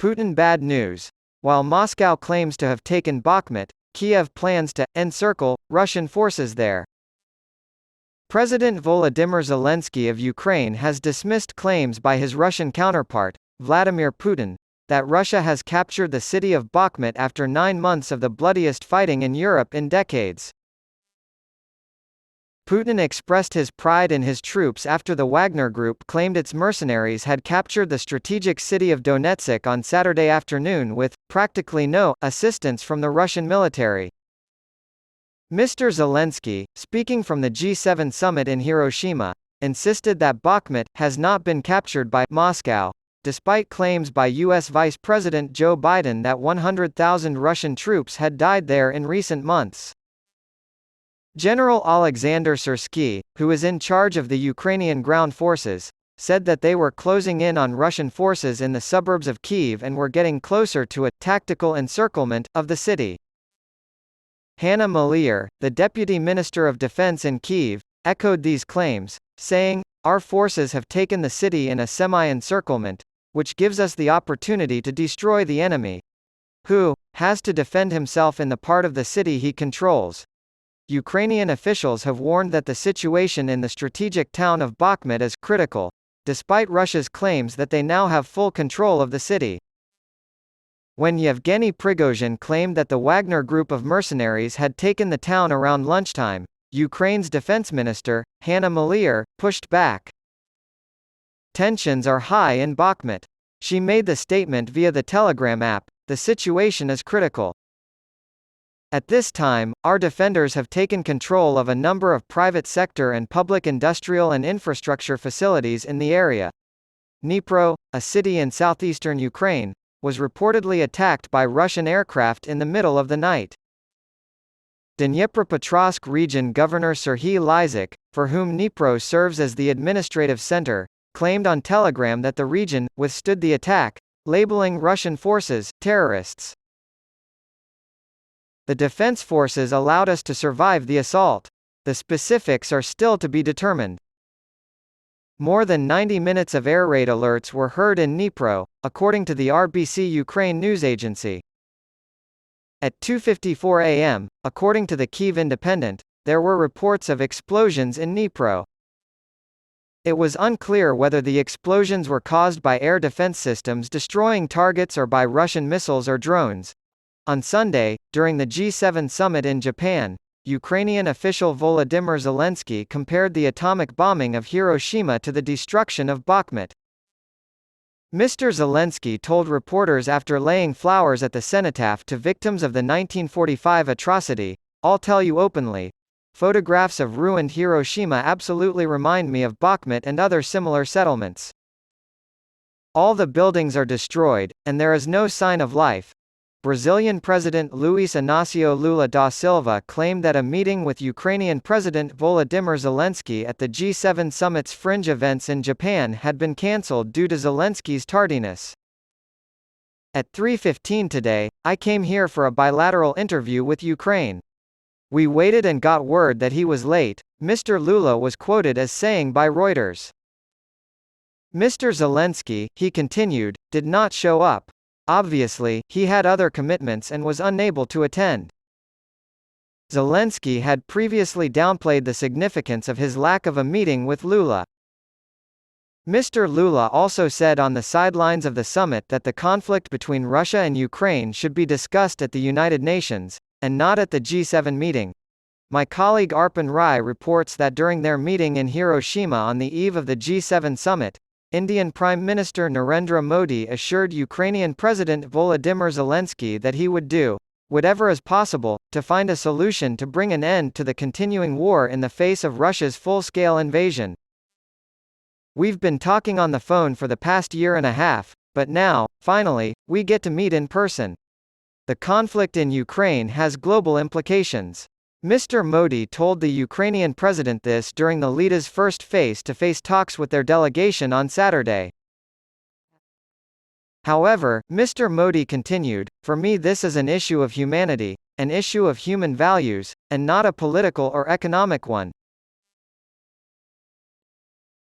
Putin Bad News.While Moscow claims to have taken Bakhmut, Kiev plans to encircle Russian forces there. President Volodymyr Zelensky of Ukraine has dismissed claims by his Russian counterpart, Vladimir Putin, that Russia has captured the city of Bakhmut after 9 months of the bloodiest fighting in Europe in decades. Putin expressed his pride in his troops after the Wagner Group claimed its mercenaries had captured the strategic city of Donetsk on Saturday afternoon with, practically no, assistance from the Russian military. Mr. Zelensky, speaking from the G7 summit in Hiroshima, insisted that Bakhmut has not been captured by Moscow, despite claims by U.S. Vice President Joe Biden that 100,000 Russian troops had died there in recent months. General Alexander Syrsky, who is in charge of the Ukrainian ground forces, said that they were closing in on Russian forces in the suburbs of Kiev and were getting closer to a tactical encirclement of the city. Hanna Maliar, the Deputy Minister of Defense in Kiev, echoed these claims, saying, "Our forces have taken the city in a semi-encirclement, which gives us the opportunity to destroy the enemy, who has to defend himself in the part of the city he controls." Ukrainian officials have warned that the situation in the strategic town of Bakhmut is critical, despite Russia's claims that they now have full control of the city. When Yevgeny Prigozhin claimed that the Wagner Group of mercenaries had taken the town around lunchtime, Ukraine's defense minister, Hanna Maliar, pushed back. Tensions are high in Bakhmut. She made the statement via the Telegram app, "The situation is critical. At this time, our defenders have taken control of a number of private sector and public industrial and infrastructure facilities in the area." Dnipro, a city in southeastern Ukraine, was reportedly attacked by Russian aircraft in the middle of the night. Dnipropetrovsk region Governor Serhiy Lysyk, for whom Dnipro serves as the administrative center, claimed on Telegram that the region withstood the attack, labeling Russian forces terrorists. "The defense forces allowed us to survive the assault. The specifics are still to be determined." More than 90 minutes of air raid alerts were heard in Dnipro, according to the RBC Ukraine news agency. At 2:54 a.m., according to the Kyiv Independent, there were reports of explosions in Dnipro. It was unclear whether the explosions were caused by air defense systems destroying targets or by Russian missiles or drones. On Sunday, during the G7 summit in Japan, Ukrainian official Volodymyr Zelensky compared the atomic bombing of Hiroshima to the destruction of Bakhmut. Mr. Zelensky told reporters after laying flowers at the cenotaph to victims of the 1945 atrocity, "I'll tell you openly, photographs of ruined Hiroshima absolutely remind me of Bakhmut and other similar settlements. All the buildings are destroyed, and there is no sign of life." Brazilian President Luiz Inácio Lula da Silva claimed that a meeting with Ukrainian President Volodymyr Zelensky at the G7 summit's fringe events in Japan had been cancelled due to Zelensky's tardiness. "At 3:15 today, I came here for a bilateral interview with Ukraine. We waited and got word that he was late," Mr. Lula was quoted as saying by Reuters. Mr. Zelensky, he continued, did not show up. Obviously, he had other commitments and was unable to attend. Zelensky had previously downplayed the significance of his lack of a meeting with Lula. Mr. Lula also said on the sidelines of the summit that the conflict between Russia and Ukraine should be discussed at the United Nations, and not at the G7 meeting. My colleague Arpan Rai reports that during their meeting in Hiroshima on the eve of the G7 summit, Indian Prime Minister Narendra Modi assured Ukrainian President Volodymyr Zelensky that he would do whatever is possible to find a solution to bring an end to the continuing war in the face of Russia's full-scale invasion. "We've been talking on the phone for the past year and a half, but now, finally, we get to meet in person. The conflict in Ukraine has global implications." Mr. Modi told the Ukrainian president this during the leaders' first face-to-face talks with their delegation on Saturday. However, Mr. Modi continued, "For me this is an issue of humanity, an issue of human values, and not a political or economic one.